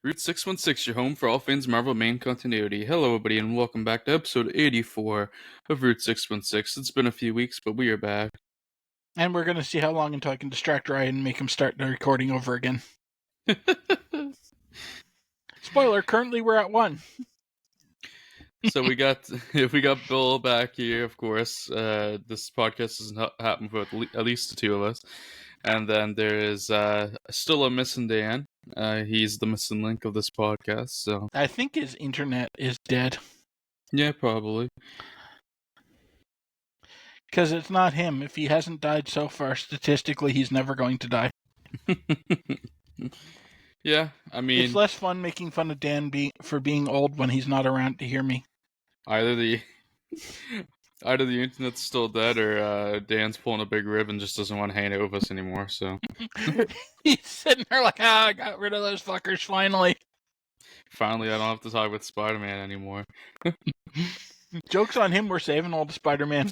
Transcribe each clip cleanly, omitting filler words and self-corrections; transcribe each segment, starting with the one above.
Route 616, your home for all things Marvel main continuity. Hello, everybody, and welcome back to episode 84 of Route 616. It's been a few weeks, but we are back. And we're going to see how long until I can distract Ryan and make him start the recording over again. Spoiler, currently we're at 1. So we got Bill back here, of course. This podcast doesn't happen for at least the two of us. And then there is still a missing Dan. He's the missing link of this podcast, so... I think his internet is dead. Yeah, probably. Because it's not him. If he hasn't died so far, statistically, he's never going to die. Yeah, I mean... It's less fun making fun of Dan for being old when he's not around to hear me. Either the internet's still dead, or Dan's pulling a big rib and just doesn't want to hang out with us anymore, so... He's sitting there like, I got rid of those fuckers, finally. Finally, I don't have to talk with Spider-Man anymore. Joke's on him, we're saving all the Spider-Man.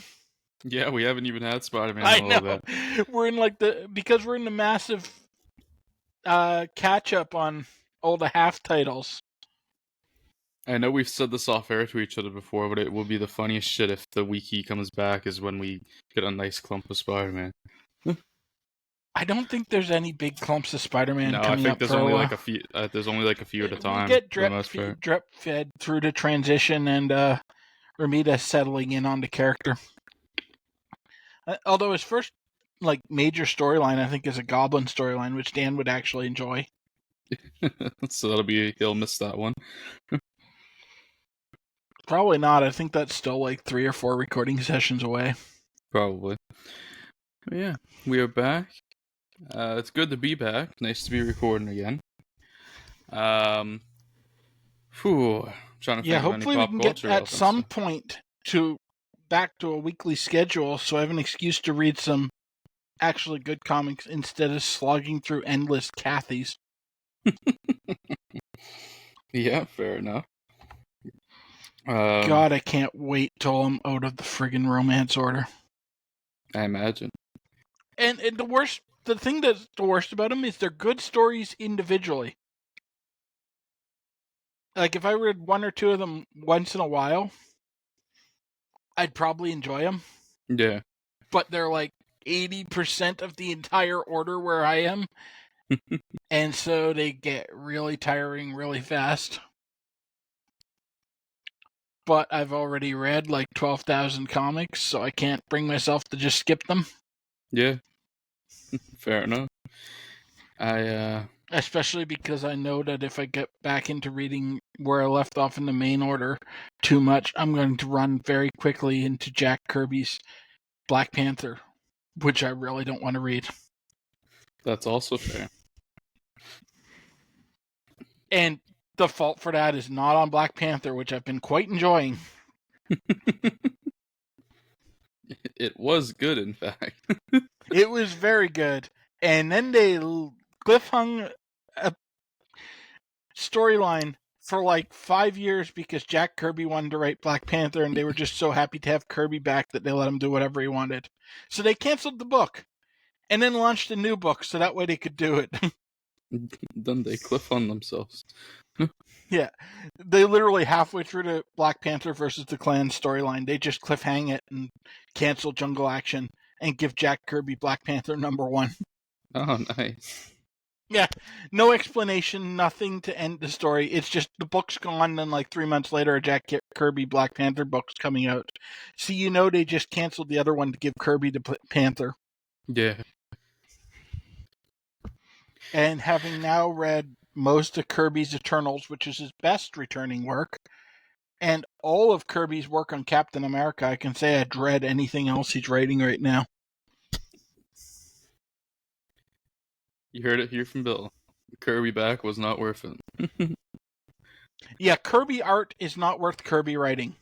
Yeah, we haven't even had Spider-Man I in a little know. bit. We're in because we're in the massive catch-up on all the half titles. I know we've said this off air to each other before, but it will be the funniest shit if the week he comes back is when we get a nice clump of Spider-Man. I don't think there's any big clumps of Spider-Man coming up. No, I think there's for only a while. like a few. There's only like a few at a time. We'll get drip fed through the transition and Ramita settling in on the character. Although his first major storyline, I think, is a Goblin storyline, which Dan would actually enjoy. So he'll miss that one. Probably not. I think that's still like 3 or 4 recording sessions away. Probably. But yeah, we are back. It's good to be back. Nice to be recording again. Trying to think of hopefully any we pop can culture get at some point back to a weekly schedule, so I have an excuse to read some actually good comics instead of slogging through endless Cathys. Yeah, fair enough. God, I can't wait till I'm out of the friggin' romance order. I imagine. And the thing that's the worst about them is they're good stories individually. Like, if I read 1 or 2 of them once in a while, I'd probably enjoy them. Yeah. But they're like 80% of the entire order where I am. And so they get really tiring really fast. But I've already read like 12,000 comics, so I can't bring myself to just skip them. Yeah. Fair enough. Especially because I know that if I get back into reading where I left off in the main order too much, I'm going to run very quickly into Jack Kirby's Black Panther, which I really don't want to read. That's also fair. And the fault for that is not on Black Panther, which I've been quite enjoying. It was good, in fact. It was very good. And then they cliffhung a storyline for like 5 years because Jack Kirby wanted to write Black Panther, and they were just so happy to have Kirby back that they let him do whatever he wanted. So they canceled the book and then launched a new book so that way they could do it. Then they cliff on themselves. Yeah. They literally halfway through the Black Panther versus the Klan storyline, they just cliffhang it and cancel Jungle Action and give Jack Kirby Black Panther #1. Oh, nice. Yeah, no explanation, nothing to end the story. It's just the book's gone, then like 3 months later, a Jack Kirby Black Panther book's coming out. So they just canceled the other one to give Kirby the Panther. Yeah. And having now read most of Kirby's Eternals, which is his best returning work, and all of Kirby's work on Captain America, I can say I dread anything else he's writing right now. You heard it here from Bill. Kirby back was not worth it. Yeah, Kirby art is not worth Kirby writing.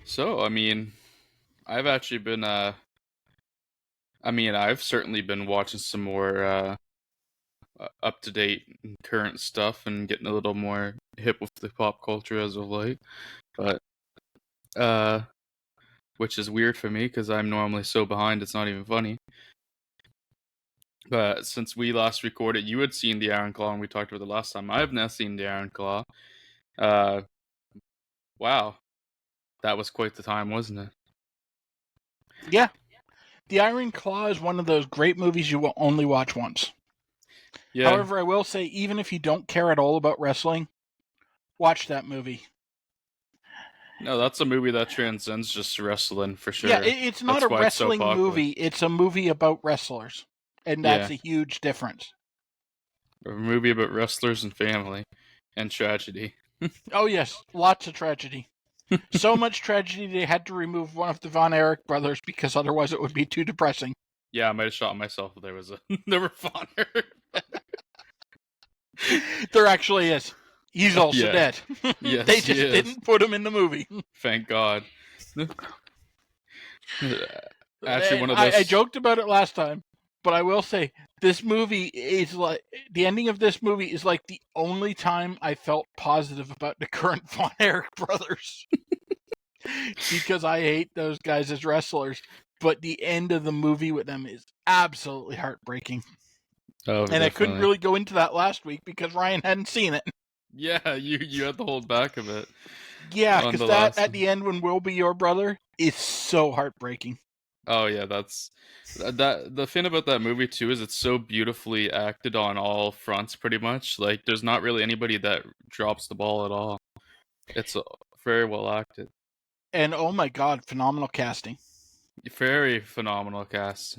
So, I mean, I've actually been, I've certainly been watching some more up-to-date and current stuff and getting a little more hip with the pop culture as of late. But, which is weird for me because I'm normally so behind it's not even funny. But since we last recorded, you had seen the Iron Claw, and we talked about it last time. I have now seen the Iron Claw. Wow, that was quite the time, wasn't it? Yeah. The Iron Claw is one of those great movies you will only watch once. Yeah. However, I will say, even if you don't care at all about wrestling, watch that movie. No, that's a movie that transcends just wrestling for sure. Yeah, it's not That's a why it's so wrestling popular. movie. It's a movie about wrestlers. And that's Yeah. a huge difference. A movie about wrestlers and family and tragedy. Oh, yes, lots of tragedy. So much tragedy they had to remove one of the Von Erich brothers because otherwise it would be too depressing. Yeah, I might have shot myself if there was a there were Fonner. There actually is. He's also Yeah. dead. Yes, They he just is. didn't put him in the movie. Thank God. Actually, one of I those. joked about it last time, but I will say this movie is like the ending of this movie is like the only time I felt positive about the current Von Erich brothers. Because I hate those guys as wrestlers, but the end of the movie with them is absolutely heartbreaking. Oh, And I couldn't definitely. really go into that last week because Ryan hadn't seen it. Yeah, you had to hold back a bit. Yeah, On because the that last at one. the end when Will Be Your Brother is so heartbreaking. Oh yeah, that's that. The thing about that movie too is it's so beautifully acted on all fronts, pretty much. Like, there's not really anybody that drops the ball at all. It's very well acted, And oh my god, phenomenal casting. very phenomenal cast.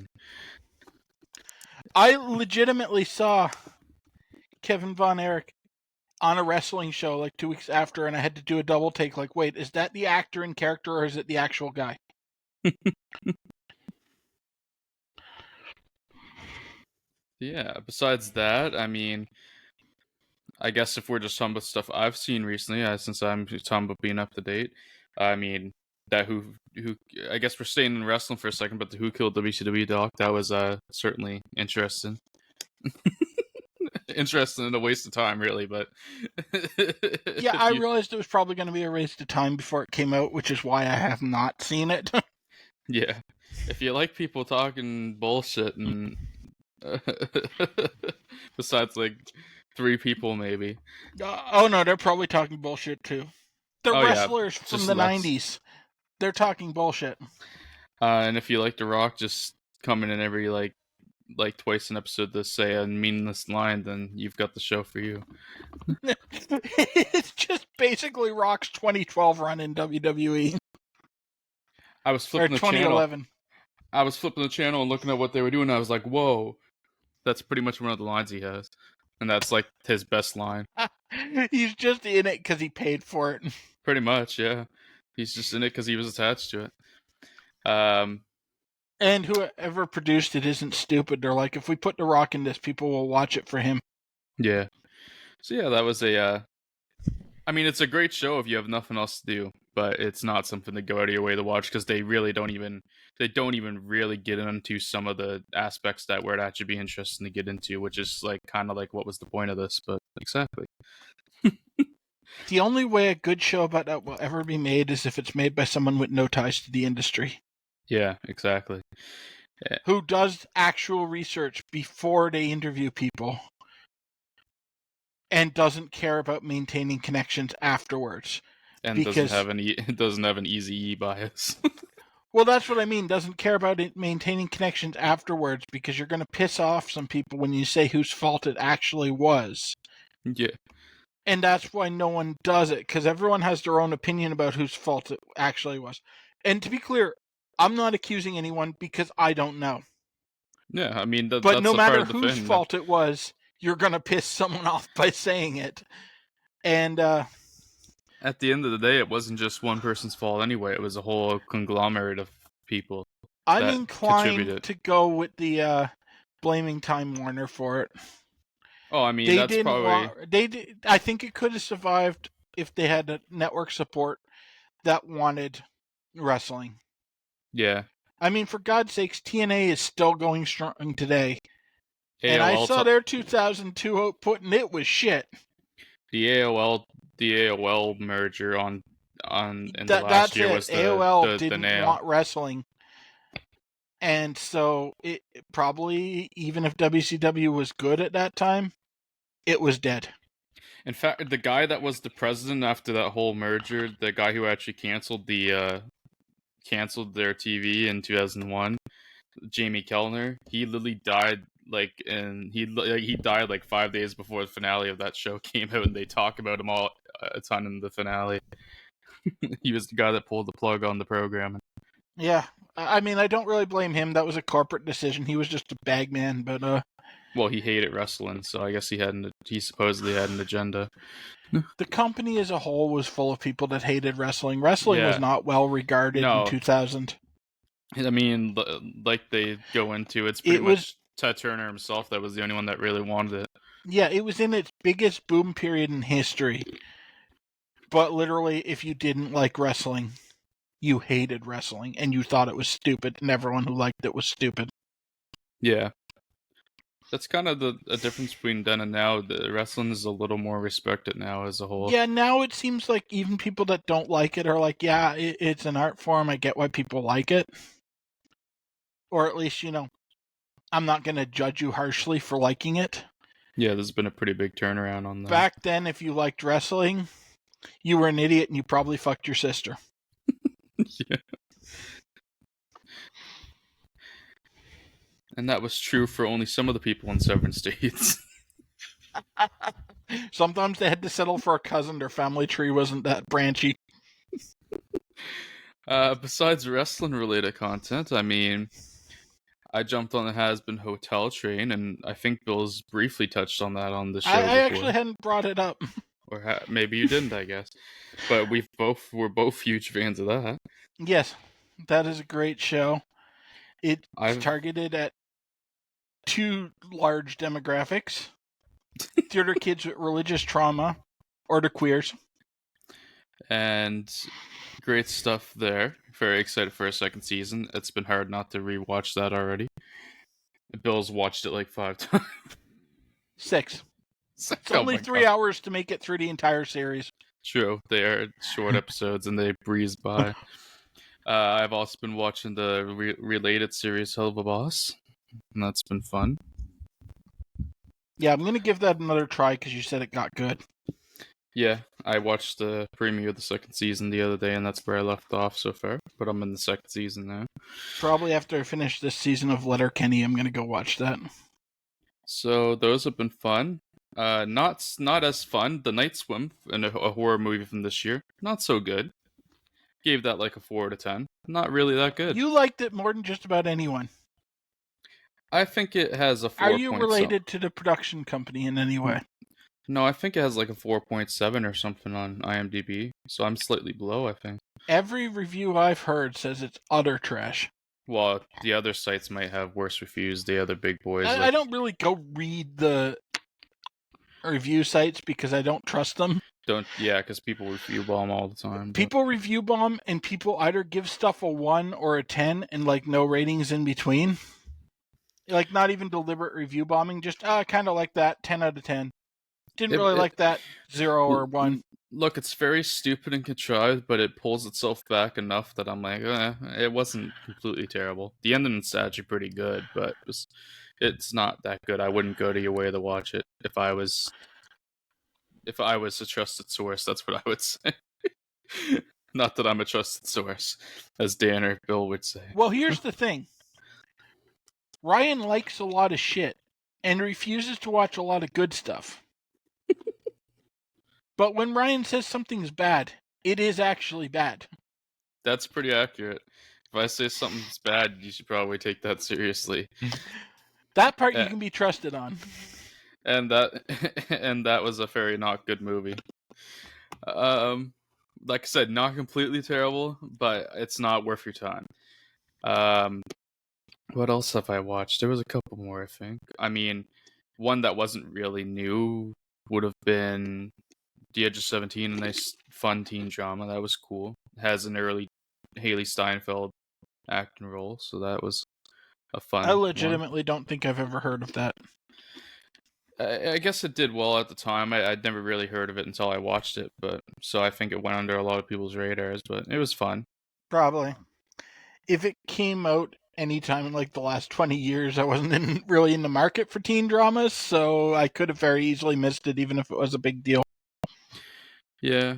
I legitimately saw Kevin Von Erich on a wrestling show like 2 weeks after, and I had to do a double take. Like, wait, is that the actor in character or is it the actual guy? Yeah. Besides that, I mean, I guess if we're just talking about stuff I've seen recently, since I'm talking about being up to date, I mean that who I guess we're staying in wrestling for a second, but the Who Killed WCW doc, that was certainly interesting. Interesting and a waste of time, really, but Yeah, if I you realized it was probably going to be a waste of time before it came out, which is why I have not seen it. yeah, if you like people talking bullshit and besides like 3 people maybe. Oh no, they're probably talking bullshit too. They're Oh yeah, wrestlers from just the less. 90s. They're talking bullshit. And if you like The Rock just coming in every like twice an episode to say a meaningless line, then you've got the show for you. It's just basically Rock's 2012 run in WWE. I was Or flipping the channel. 2011. I was flipping the channel and looking at what they were doing. And I was like, "Whoa, that's pretty much one of the lines he has," and that's like his best line. He's just in it because he paid for it. Pretty much, yeah. He's just in it because he was attached to it. And whoever produced it isn't stupid. They're like, if we put The Rock in this, people will watch it for him. Yeah. So yeah, that was a. I mean, it's a great show if you have nothing else to do, but it's not something to go out of your way to watch because they really don't even really get into some of the aspects that would actually be interesting to get into, which is like kind of like what was the point of this, but exactly. The only way a good show about that will ever be made is if it's made by someone with no ties to the industry. Yeah, exactly. Who does actual research before they interview people and doesn't care about maintaining connections afterwards. And Because doesn't have an easy E bias. well, that's what I mean. Doesn't care about it maintaining connections afterwards because you're going to piss off some people when you say whose fault it actually was. Yeah. And that's why no one does it, because everyone has their own opinion about whose fault it actually was. And to be clear, I'm not accusing anyone because I don't know. Yeah, I mean But that's no a part matter of the whose thing. fault it was, you're going to piss someone off by saying it. And At the end of the day, it wasn't just one person's fault anyway. It was a whole conglomerate of people I'm that inclined contributed. to go with the blaming Time Warner for it. Oh, I mean They that's didn't probably want. They did. I think it could have survived if they had a network support that wanted wrestling. yeah. I mean, for God's sakes, TNA is still going strong today. And I AOL saw their 2002 output, and it was shit. the AOL merger on in the last That's year it. was AOL the didn't nail. want wrestling. And so it probably, even if WCW was good at that time, it was dead. In fact, the guy that was the president after that whole merger, the guy who actually canceled their TV in 2001, Jamie Kellner, he literally died he died like 5 days before the finale of that show came out, and they talk about him all a ton in the finale. He was the guy that pulled the plug on the program. Yeah. I mean, I don't really blame him. That was a corporate decision. He was just a bagman, but Well, he hated wrestling, so I guess he supposedly had an agenda. the company as a whole was full of people that hated wrestling. Wrestling was Yeah. not well regarded in No, 2000. I mean, like they go into, it's pretty It was, much Ted Turner himself that was the only one that really wanted it. yeah, it was in its biggest boom period in history. But literally, if you didn't like wrestling, you hated wrestling and you thought it was stupid, and everyone who liked it was stupid. Yeah. That's kind of a difference between then and now. The wrestling is a little more respected now as a whole. Yeah, now it seems like even people that don't like it are like, yeah, it's an art form. I get why people like it. Or at least, I'm not going to judge you harshly for liking it. Yeah, there's been a pretty big turnaround on that. Back then, if you liked wrestling, you were an idiot and you probably fucked your sister. Yeah. And that was true for only some of the people in several states. Sometimes they had to settle for a cousin. Their family tree wasn't that branchy. Besides wrestling-related content, I mean, I jumped on the Has Been Hotel train, and I think Bill's briefly touched on that on the show I before. actually hadn't brought it up. Or maybe you didn't, I guess. But we're both huge fans of that. Yes, that is a great show. It's targeted at two large demographics: theater kids with religious trauma, or the queers. And great stuff there. Very excited for a second season. It's been hard not to rewatch that already. Bill's watched it like 5 times. 6. It's only 3 hours to make it through the entire series. True. They are short episodes and they breeze by. I've also been watching the related series Hell of a Boss, and that's been fun. Yeah, I'm going to give that another try because you said it got good. Yeah, I watched the premiere of the second season the other day, and that's where I left off so far. But I'm in the second season now. Probably after I finish this season of Letterkenny, I'm going to go watch that. So those have been fun. Not as fun. The Night Swim, and a horror movie from this year, not so good. Gave that like a 4 out of 10. Not really that good. You liked it more than just about anyone. I think it has a 4. Are you related to the production company in any way? No, I think it has like a 4.7 or something on IMDb. So I'm slightly below, I think. Every review I've heard says it's utter trash. Well, the other sites might have worse reviews. The other big boys. I don't really go read the review sites because I don't trust them. Because people review bomb all the time. People review bomb, and people either give stuff a 1 or a 10 and like no ratings in between. Like not even deliberate review bombing, just I kind of like that, 10 out of 10. Didn't really like that, 0 or 1. Look, it's very stupid and contrived, but it pulls itself back enough that I'm like, it wasn't completely terrible. The ending's actually pretty good, but it's not that good. I wouldn't go to your way to watch it if I was a trusted source. That's what I would say. Not that I'm a trusted source, as Dan or Bill would say. Well, here's the thing. Ryan likes a lot of shit and refuses to watch a lot of good stuff. But when Ryan says something's bad, it is actually bad. That's pretty accurate. If I say something's bad, you should probably take that seriously. That part you can be trusted on. And that was a very not good movie. Like I said, not completely terrible, but it's not worth your time. What else have I watched? There was a couple more, I think. I mean, one that wasn't really new would have been The Edge of 17, a nice, fun teen drama. That was cool. It has an early Haley Steinfeld acting role, so that was a fun I legitimately don't think I've ever heard of that. I guess it did well at the time. I'd never really heard of it until I watched it, so I think it went under a lot of people's radars, but it was fun. Probably. If it came out anytime in like the last 20 years I wasn't really in the market for teen dramas, so I could have very easily missed it even if it was a big deal. Yeah.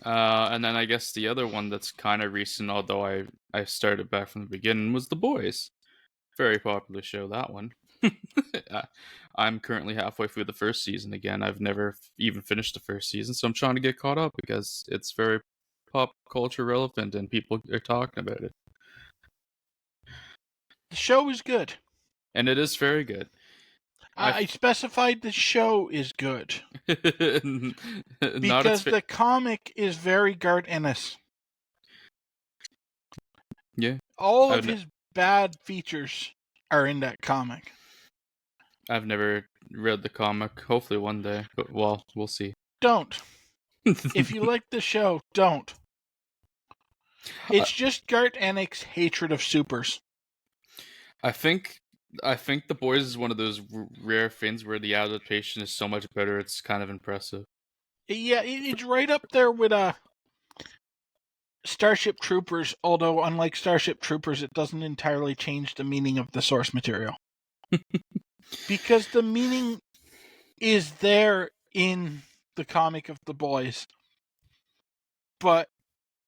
And then I guess the other one that's kind of recent, although I started back from the beginning, was The Boys. Very popular show, that one. I'm currently halfway through the first season again. I've never even finished the first season, so I'm trying to get caught up because it's very pop culture relevant and people are talking about it. The show is good. And it is very good. I specified the show is good. Because the comic is very Garth Ennis. Yeah. All of his bad features are in that comic. I've never read the comic. Hopefully one day, but well, we'll see. Don't. If you like the show, don't. It's just Garth Ennis' hatred of supers. I think The Boys is one of those rare things where the adaptation is so much better. It's kind of impressive. Yeah, it's right up there with Starship Troopers, although unlike Starship Troopers, it doesn't entirely change the meaning of the source material. Because the meaning is there in the comic of The Boys, but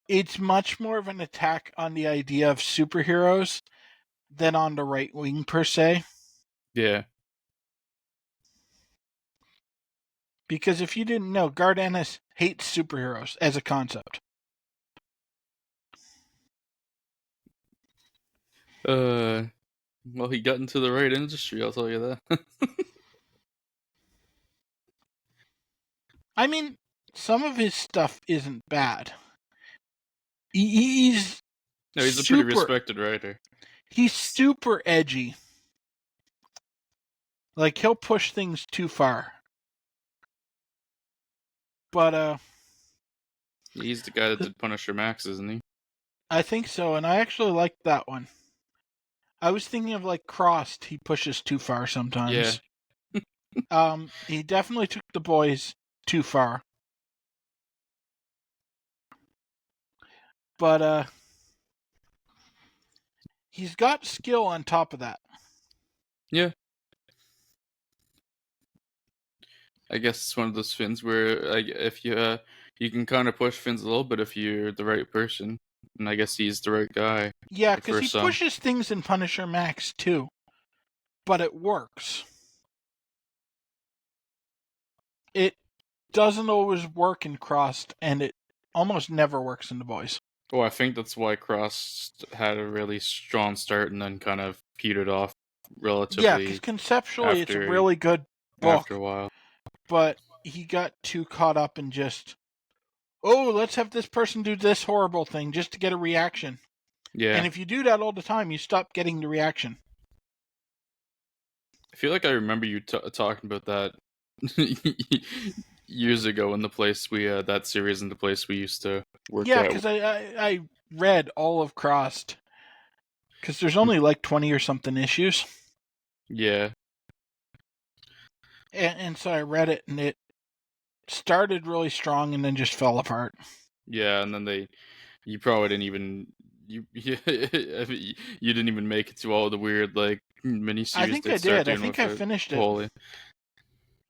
it's much more of an attack on the idea of superheroes than on the right wing per se. Yeah. Because if you didn't know, Garth Ennis hates superheroes as a concept. Well, he got into the right industry, I'll tell you that. I mean, some of his stuff isn't bad. He's a pretty respected writer. He's super edgy. Like, he'll push things too far. But, he's the guy that did Punisher Max, isn't he? I think so, and I actually liked that one. I was thinking of, like, Crossed. He pushes too far sometimes. Yeah. He definitely took The Boys too far. But, he's got skill on top of that. Yeah. I guess it's one of those fins where if you can kind of push fins a little bit if you're the right person. And I guess he's the right guy. Yeah, because he pushes things in Punisher Max too. But it works. It doesn't always work in Crossed, and it almost never works in The Boys. Well, I think that's why Crossed had a really strong start and then kind of petered off relatively. Yeah, because conceptually it's a really good book. After a while. But he got too caught up in just, oh, let's have this person do this horrible thing just to get a reaction. Yeah. And if you do that all the time, you stop getting the reaction. I feel like I remember you talking about that years ago in the place that series in the place we used to work at. Yeah, because I read all of Crossed. Because there's only like 20 or something issues. Yeah. And so I read it, and it started really strong and then just fell apart. Yeah, and then you probably didn't even you didn't even make it to all the weird like miniseries. I think I did. I think I finished it. Holy.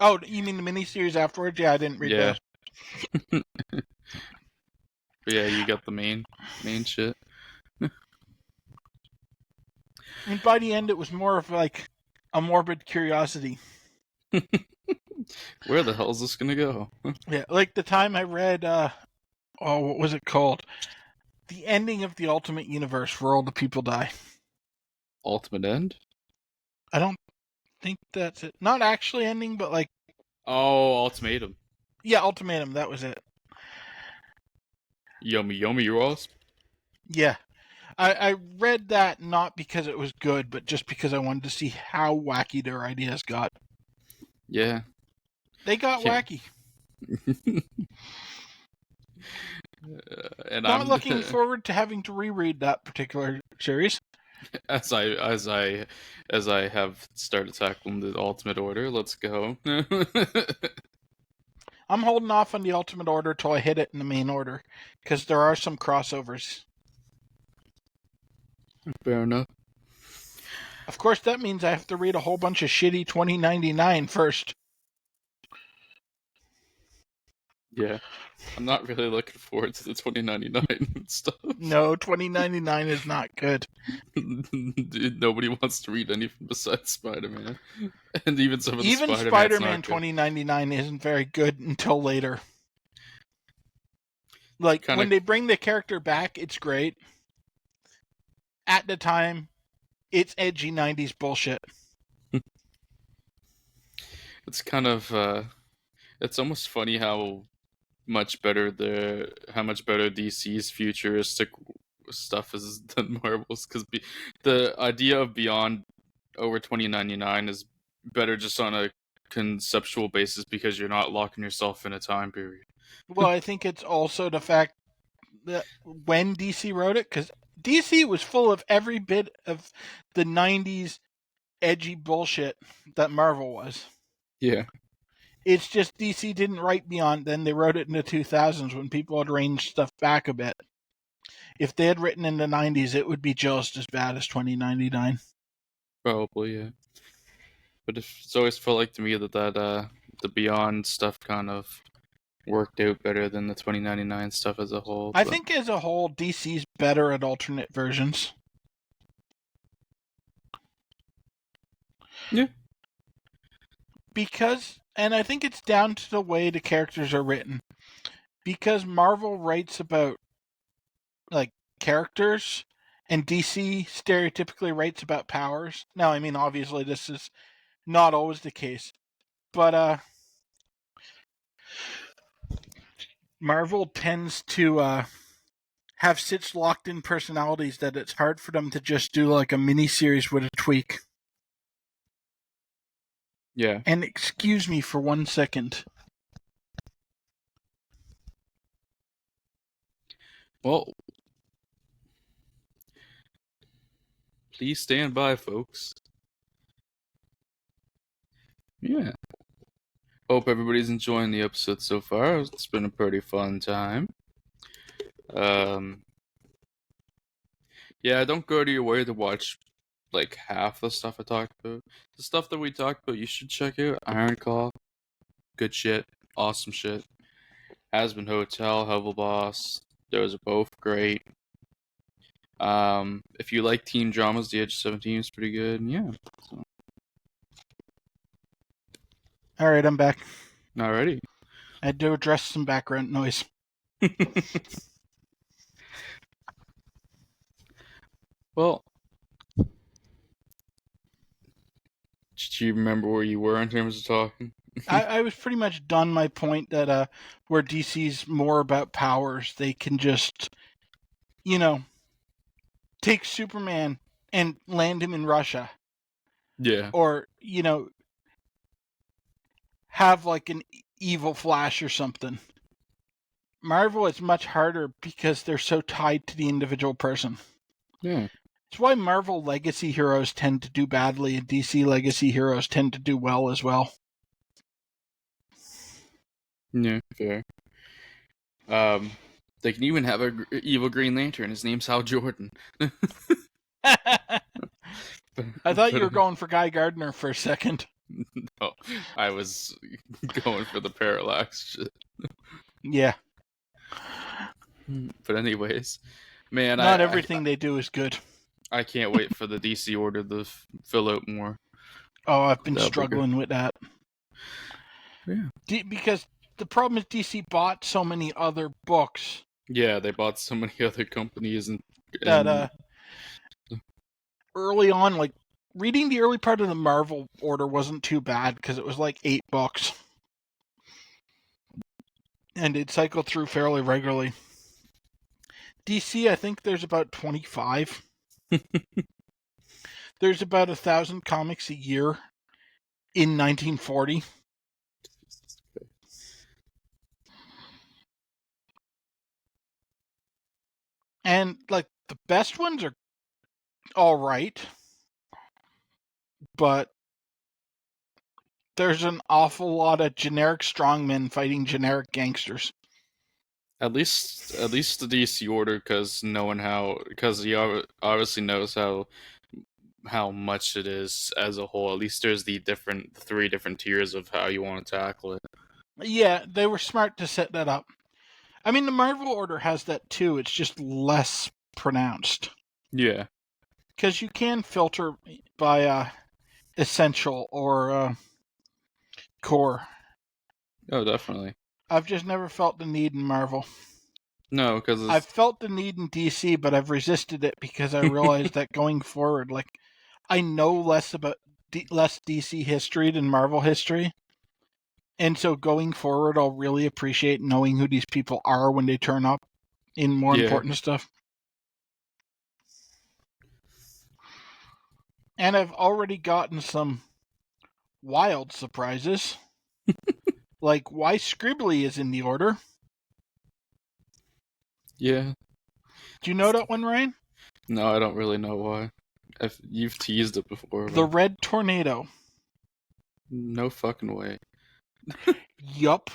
Oh, you mean the miniseries afterwards? Yeah, I didn't read those. Yeah, you got the main shit. And by the end, it was more of like a morbid curiosity. Where the hell is this gonna go? Yeah, like the time I read, what was it called? The ending of the Ultimate Universe, where all the people die. Ultimate End? I don't think that's it. Not actually ending, but like... Oh, Ultimatum. Yeah, Ultimatum, that was it. Yummy, you're awesome. Yeah. I read that not because it was good, but just because I wanted to see how wacky their ideas got. Yeah. They got wacky. And I'm looking forward to having to reread that particular series. As I have started tackling the Ultimate Order, let's go. I'm holding off on the Ultimate Order till I hit it in the main order, because there are some crossovers. Fair enough. Of course, that means I have to read a whole bunch of shitty 2099 first. Yeah. I'm not really looking forward to the 2099 stuff. No, 2099 is not good. Dude, nobody wants to read anything besides Spider-Man. And even some of the Even Spider-Man's Spider-Man not good. 2099 isn't very good until later. Like, Kinda, when they bring the character back, it's great. At the time, it's edgy 90s bullshit. it's kind of it's almost funny how much better DC's futuristic stuff is than Marvel's, because the idea of Beyond over 2099 is better just on a conceptual basis, because you're not locking yourself in a time period. Well, I think it's also the fact that when DC wrote it, because DC was full of every bit of the 90s edgy bullshit that Marvel was. Yeah. It's just DC didn't write Beyond, then they wrote it in the 2000s when people had ranged stuff back a bit. If they had written in the 90s, it would be just as bad as 2099. Probably, yeah. But it's always felt like to me that the Beyond stuff kind of worked out better than the 2099 stuff as a whole. I think as a whole, DC's better at alternate versions. Yeah. Because, and I think it's down to the way the characters are written. Because Marvel writes about, like, characters, and DC stereotypically writes about powers. Now, I mean, obviously, this is not always the case. But, Marvel tends to, have such locked in personalities that it's hard for them to just do, like, a mini-series with a tweak. Yeah. And excuse me for 1 second. Well, please stand by, folks. Yeah. Hope everybody's enjoying the episode so far. It's been a pretty fun time. Yeah, don't go to your way to watch like half the stuff I talked about. The stuff that we talked about, you should check out. Iron Claw, good shit, awesome shit. Has Been Hotel, Hovel Boss, those are both great. If you like teen dramas, The Edge of 17 is pretty good. Yeah. So. All right, I'm back. Alrighty. I had to address some background noise. Well, did you remember where you were in terms of talking? I was pretty much done my point that where DC's more about powers, they can just, take Superman and land him in Russia. Yeah. Or, have like an evil Flash or something. Marvel is much harder because they're so tied to the individual person. Yeah. It's why Marvel legacy heroes tend to do badly and DC legacy heroes tend to do well as well. Yeah, fair. They can even have an evil Green Lantern. His name's Hal Jordan. I thought you were going for Guy Gardner for a second. No, I was going for the parallax shit. Yeah. But anyways, man, not everything they do is good. I can't wait for the DC order to fill out more. Oh, I've been struggling with that. Yeah. Because the problem is DC bought so many other books. Yeah, they bought so many other companies that early on, like, reading the early part of the Marvel order wasn't too bad because it was like 8 books. And it cycled through fairly regularly. DC, I think there's about 25. There's about 1,000 comics a year in 1940. And, like, the best ones are all right. But there's an awful lot of generic strongmen fighting generic gangsters. At least the DC order, because he obviously knows how how much it is as a whole. At least there's the 3 different tiers of how you want to tackle it. Yeah, they were smart to set that up. I mean, the Marvel Order has that too. It's just less pronounced. Yeah. Because you can filter by essential or core. Oh, definitely. I've just never felt the need in Marvel. No, because I've felt the need in DC, but I've resisted it because I realized that going forward, like, I know less about less DC history than Marvel history. And so going forward, I'll really appreciate knowing who these people are when they turn up in more important stuff. And I've already gotten some wild surprises. Like why Scribbly is in the order. Yeah. Do you know that one, Ryan? No, I don't really know why. You've teased it before. The But Red Tornado. no fucking way. Yup.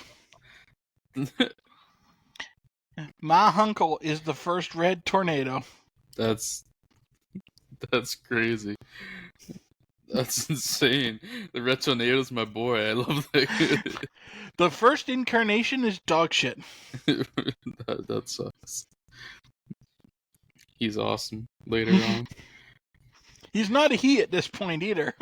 My uncle is the first Red Tornado. That's crazy. That's insane. The Red Tornado's my boy. I love that. The first incarnation is dog shit. that sucks. He's awesome later on. He's not a he at this point either.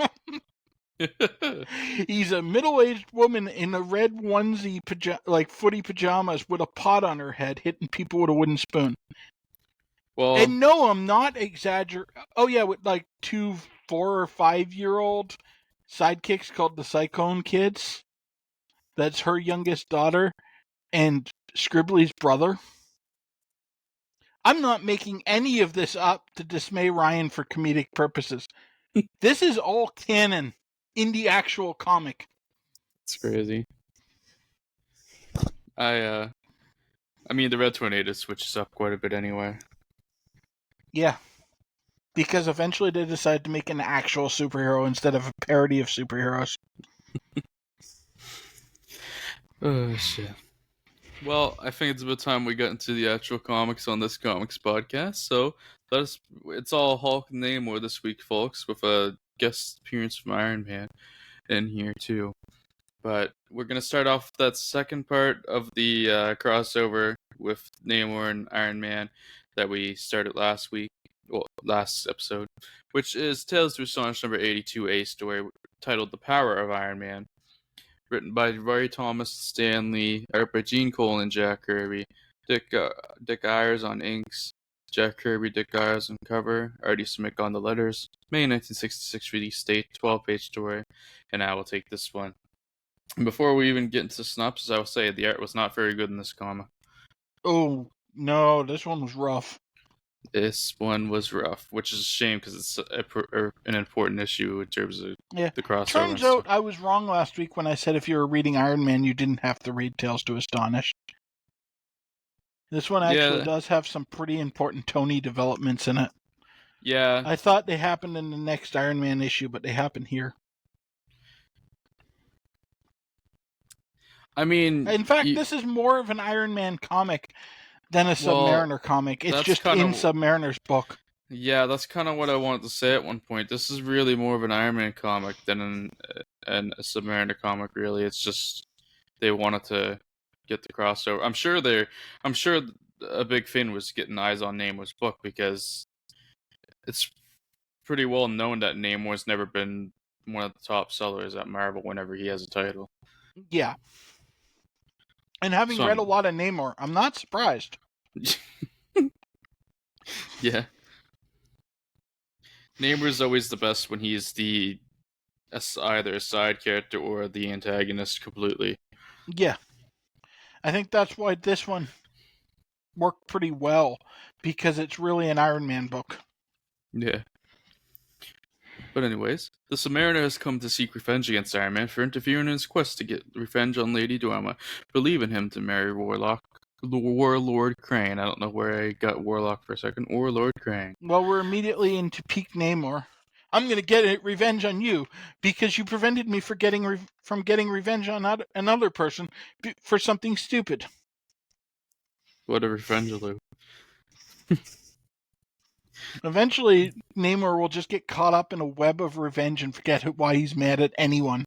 He's a middle-aged woman in a red onesie, like footy pajamas, with a pot on her head, hitting people with a wooden spoon. Well, and no, I'm not exaggerating. Oh yeah, with like 2 4 or 5-year-old sidekicks called the Cyclone Kids. That's her youngest daughter and Scribbly's brother. I'm not making any of this up to dismay Ryan for comedic purposes. This is all canon in the actual comic. It's crazy. I mean, the Red Tornado switches up quite a bit anyway. Yeah. Because eventually they decided to make an actual superhero instead of a parody of superheroes. Oh, shit. Well, I think it's about time we got into the actual comics on this comics podcast. So it's all Hulk and Namor this week, folks, with a guest appearance from Iron Man in here too. But we're gonna start off that second part of the crossover with Namor and Iron Man that we started last episode, which is Tales to Astonish number 82A story titled "The Power of Iron Man." Written by Roy Thomas, Stan Lee, art by Gene Colan and Jack Kirby, Dick Ayers on inks, Jack Kirby, Dick Ayers on cover, Artie Smick on the letters. May 1966 release date, 12-page story, and I will take this one. And before we even get into the synopsis, I will say the art was not very good in this comic. Oh, no, this one was rough. This one was rough, which is a shame because it's an important issue in terms of the crossover. Turns out I was wrong last week when I said if you were reading Iron Man, you didn't have to read Tales to Astonish. This one actually does have some pretty important Tony developments in it. Yeah. I thought they happened in the next Iron Man issue, but they happen here. I mean... In fact, this is more of an Iron Man comic than a Submariner comic. It's just in Submariner's book. Yeah, that's kind of what I wanted to say at one point. This is really more of an Iron Man comic than a Submariner comic, really. It's just they wanted to get the crossover. I'm sure a big fan was getting eyes on Namor's book because it's pretty well known that Namor's never been one of the top sellers at Marvel whenever he has a title. Yeah. And having read a lot of Namor, I'm not surprised. Yeah. Namor's always the best when he's either a side character or the antagonist completely. Yeah. I think that's why this one worked pretty well, because it's really an Iron Man book. Yeah. But anyways, the Submariner has come to seek revenge against Iron Man for interfering in his quest to get revenge on Lady Dorma, believing him to marry Warlord Crane. I don't know where I got Warlock for a second. Or Lord Crane. Well, we're immediately into peak Namor. I'm going to get revenge on you because you prevented me from getting revenge on another person for something stupid. What a revenge loop. Eventually, Namor will just get caught up in a web of revenge and forget why he's mad at anyone.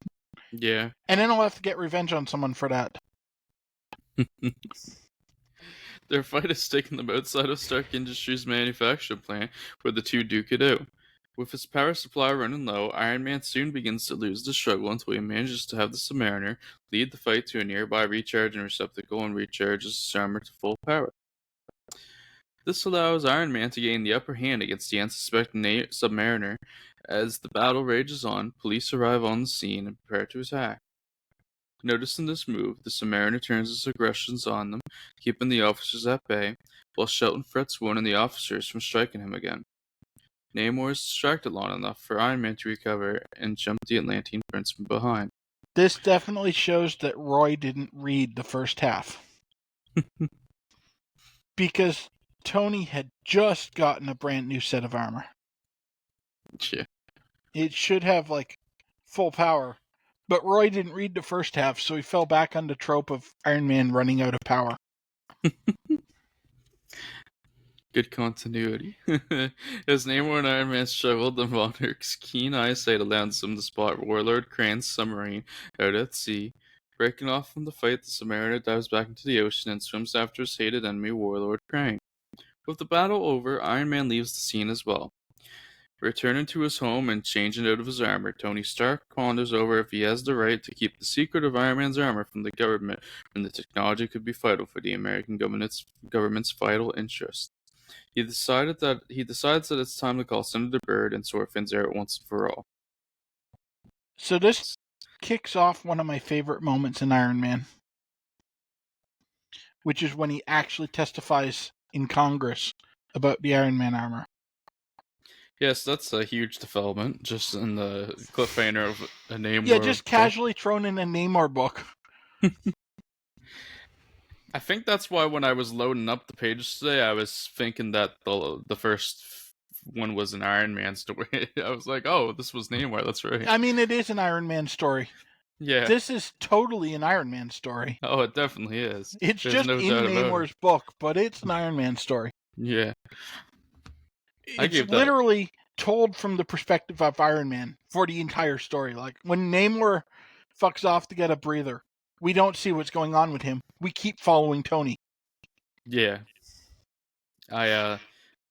Yeah. And then he'll have to get revenge on someone for that. Their fight is taking them outside of Stark Industries' manufacturing plant, where the two duke it out. With his power supply running low, Iron Man soon begins to lose the struggle until he manages to have the Submariner lead the fight to a nearby recharging receptacle and recharges his armor to full power. This allows Iron Man to gain the upper hand against the unsuspecting Submariner. As the battle rages on, police arrive on the scene and prepare to attack. Noticing this move, the Submariner turns his aggressions on them, keeping the officers at bay, while Shelton threats warning the officers from striking him again. Namor is distracted long enough for Iron Man to recover and jump the Atlantean Prince from behind. This definitely shows that Roy didn't read the first half. Because Tony had just gotten a brand new set of armor. Yeah. It should have, full power. But Roy didn't read the first half, so he fell back on the trope of Iron Man running out of power. Good continuity. As Namor and Iron Man struggled, the Monarch's keen eyesight allows them to spot Warlord Crane's submarine out at sea. Breaking off from the fight, the Submariner dives back into the ocean and swims after his hated enemy, Warlord Crane. With the battle over, Iron Man leaves the scene as well. Returning to his home and changing out of his armor, Tony Stark ponders over if he has the right to keep the secret of Iron Man's armor from the government when the technology could be vital for the American government's vital interest. He decides that it's time to call Senator Byrd and sort things out once and for all. So this kicks off one of my favorite moments in Iron Man, which is when he actually testifies in Congress about the Iron Man armor. Yes, that's a huge development, just in the cliffhanger of a Namor. Yeah, just casually thrown in a Namor book. I think that's why when I was loading up the pages today, I was thinking that the first one was an Iron Man story. I was like, oh, this was Namor, that's right. I mean, it is an Iron Man story. Yeah. This is totally an Iron Man story. Oh, it definitely is. It's There's just no in doubt Namor's book, but it's an Iron Man story. Yeah. It's literally told from the perspective of Iron Man for the entire story. Like, when Namor fucks off to get a breather, we don't see what's going on with him. We keep following Tony. Yeah. I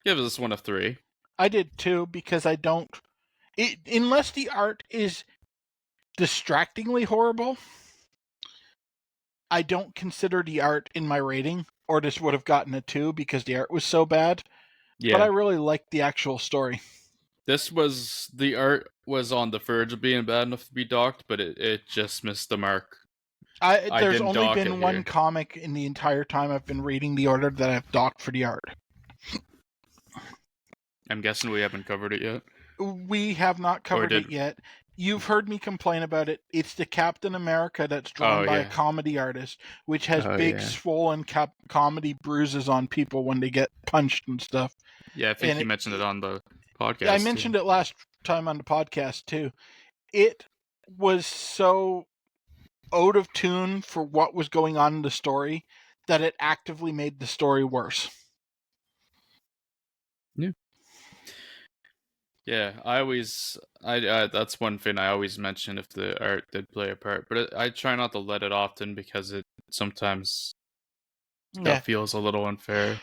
give this one a 3. I did too, because I don't... unless the art is distractingly horrible, I don't consider the art in my rating, or this would have gotten a 2 because the art was so bad. Yeah. But I really liked the actual story. The art was on the verge of being bad enough to be docked, but it just missed the mark. There's only been one comic in the entire time I've been reading the order that I've docked for the art. I'm guessing we haven't covered it yet. We have not covered it yet. You've heard me complain about it. It's the Captain America that's drawn by a comedy artist, which has big swollen comedy bruises on people when they get punched and stuff. Yeah, I think you mentioned it on the podcast. Yeah, I mentioned it last time on the podcast too. It was so out of tune for what was going on in the story that it actively made the story worse. Yeah. Yeah, that's one thing I always mention if the art did play a part, but I try not to let it often because it sometimes that feels a little unfair.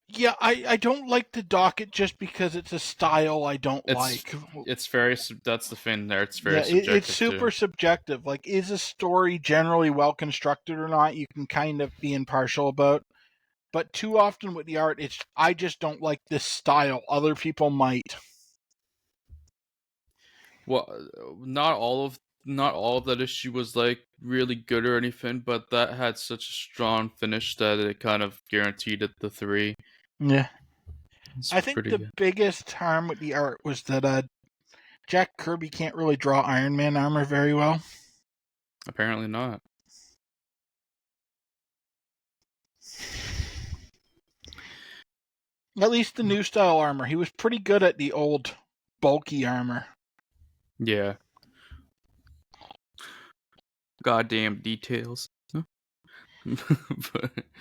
Yeah, I don't like to dock it just because it's a style I don't like. It's very, that's the thing there, it's very subjective. It's super subjective. Like, is a story generally well constructed or not? You can kind of be impartial about. But too often with the art, I just don't like this style. Other people might. Well, not all of that issue was like really good or anything, but that had such a strong finish that it kind of guaranteed it the 3. Yeah. I think the biggest harm with the art was that Jack Kirby can't really draw Iron Man armor very well. Apparently not. At least the new style armor. He was pretty good at the old bulky armor. Yeah. Goddamn details.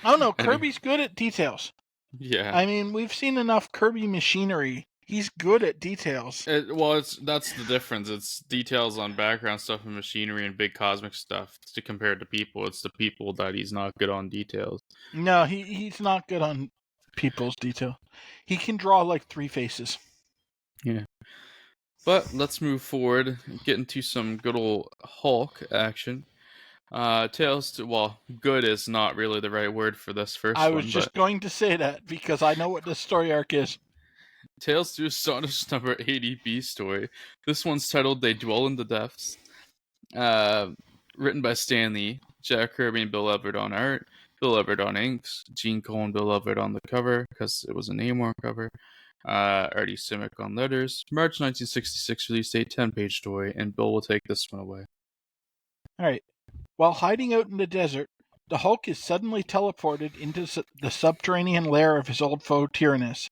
Oh no, Kirby's good at details. Yeah. I mean, we've seen enough Kirby machinery. He's good at details. That's the difference. It's details on background stuff and machinery and big cosmic stuff to compare to people. It's the people that he's not good on details. No, he's not good on people's detail. He can draw like 3 faces. Yeah. But let's move forward, get into some good old Hulk action. Good is not really the right word for this I first was one, but just going to say that because I know what this story arc is. Tales to Astonish number 80B story. This one's titled They Dwell in the Depths. Written by Stan Lee, Jack Kirby and Bill Everett on art, Bill Everett on inks, Gene Cole and Bill Everett on the cover, because it was a Namor cover, Artie Simic on letters, March 1966 release date, 10-page story, and Bill will take this one away. All right. While hiding out in the desert, the Hulk is suddenly teleported into the subterranean lair of his old foe, Tyrannus.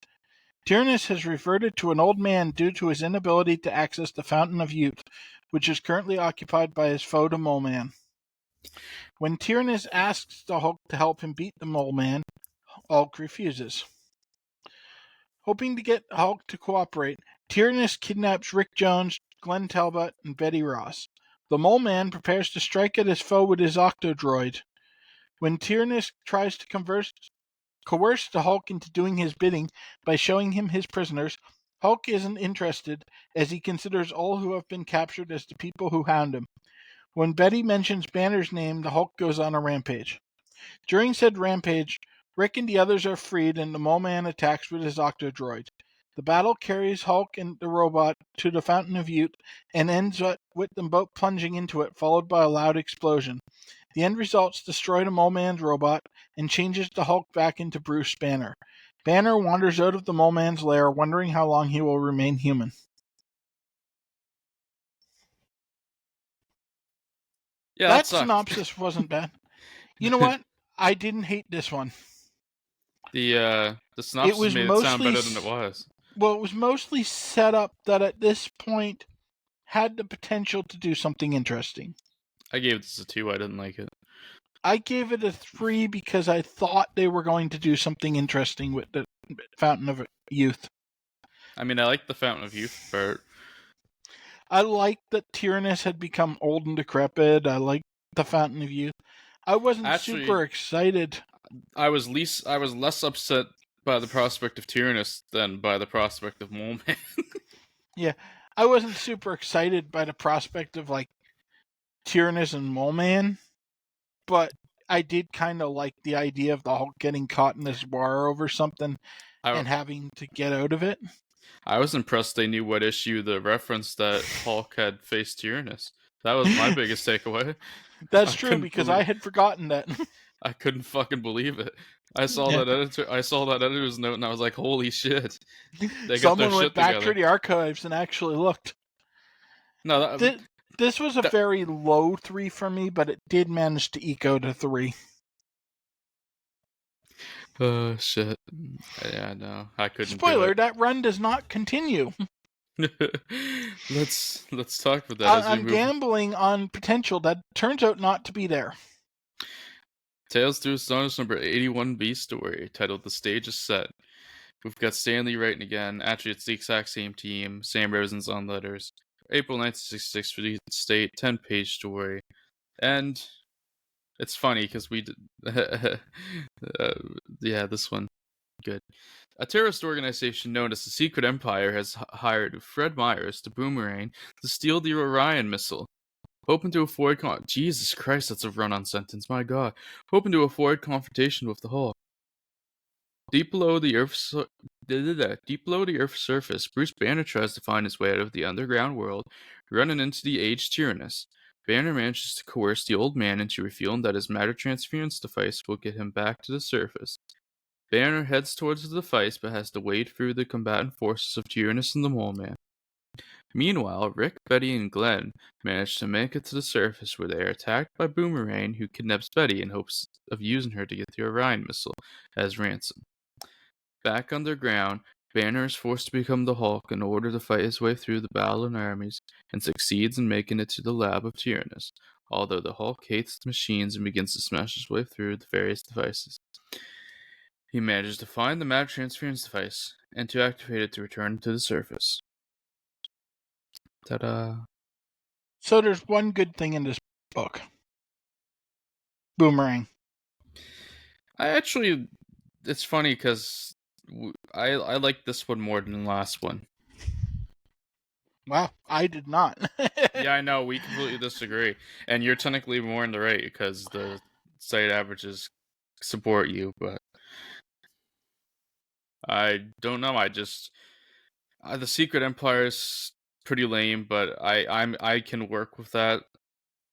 Tyrannus has reverted to an old man due to his inability to access the Fountain of Youth, which is currently occupied by his foe, the Mole Man. When Tyrannus asks the Hulk to help him beat the Mole Man, Hulk refuses. Hoping to get Hulk to cooperate, Tyrannus kidnaps Rick Jones, Glenn Talbot, and Betty Ross. The Mole Man prepares to strike at his foe with his Octodroid. When Tyrannus tries to coerce the Hulk into doing his bidding by showing him his prisoners, Hulk isn't interested, as he considers all who have been captured as the people who hound him. When Betty mentions Banner's name, the Hulk goes on a rampage. During said rampage, Rick and the others are freed and the Mole Man attacks with his Octodroid. The battle carries Hulk and the robot to the Fountain of Youth and ends with them both plunging into it, followed by a loud explosion. The end results destroy the Mole Man's robot and changes the Hulk back into Bruce Banner. Banner wanders out of the Mole Man's lair, wondering how long he will remain human. Yeah, that That sucked. synopsis wasn't bad. You know what? I didn't hate this one. The It synopsis was made it sound mostly better than it was. well, it was mostly set up that at this point had the potential to do something interesting. I gave this a 2. I didn't like it. I gave it a 3 because I thought they were going to do something interesting with the Fountain of Youth. I mean, I like the Fountain of Youth part. I liked that Tyrannus had become old and decrepit. I liked the Fountain of Youth. I wasn't super excited. I was less upset by the prospect of Tyrannus than by the prospect of Mole Man. Yeah, I wasn't super excited by the prospect of like Tyrannus and Mole Man, but I did kind of like the idea of the Hulk getting caught in this war over something and having to get out of it. I was impressed they knew what issue the reference that Hulk had faced Tyrannus. That was my biggest takeaway. That's true because I had forgotten that. I couldn't fucking believe it. I saw Yeah. that editor's note and I was like, holy shit. They got their Someone went shit back together. through the archives and actually looked. No, this was a very low 3 for me, but it did manage to eke out a 3. Oh shit. Yeah, no, I couldn't Spoiler, that run does not continue. let's talk about that as we I'm move. gambling on potential that turns out not to be there. Tales to Astonish number 81B story, titled The Stage is Set. We've got Stan Lee writing again. Actually, it's the exact same team. Sam Rosen's on letters. April 1966 release date, 10-page story. And it's funny because we did. Yeah, this one. Good. A terrorist organization known as the Secret Empire has hired Fred Myers to Boomerang to steal the Orion missile. Hoping to avoid Jesus Christ, that's a run-on sentence, my god. Hoping to avoid confrontation with the Hulk. Deep below the Earth's surface, Bruce Banner tries to find his way out of the underground world, running into the aged Tyrannus. Banner manages to coerce the old man into revealing that his matter transference device will get him back to the surface. Banner heads towards the device but has to wade through the combatant forces of Tyrannus and the Mole Man. Meanwhile, Rick, Betty, and Glenn manage to make it to the surface where they are attacked by Boomerang, who kidnaps Betty in hopes of using her to get the Orion missile as ransom. Back underground, Banner is forced to become the Hulk in order to fight his way through the battling armies and succeeds in making it to the lab of Tyrannus, although the Hulk hates the machines and begins to smash his way through the various devices. He manages to find the matter transference device and to activate it to return to the surface. Ta-da. So there's one good thing in this book. Boomerang. It's funny because I like this one more than the last one. Wow, I did not. Yeah, I know, we completely disagree. And you're technically more in the right because the site averages support you, but I don't know, the Secret Empire is pretty lame, but I can work with that.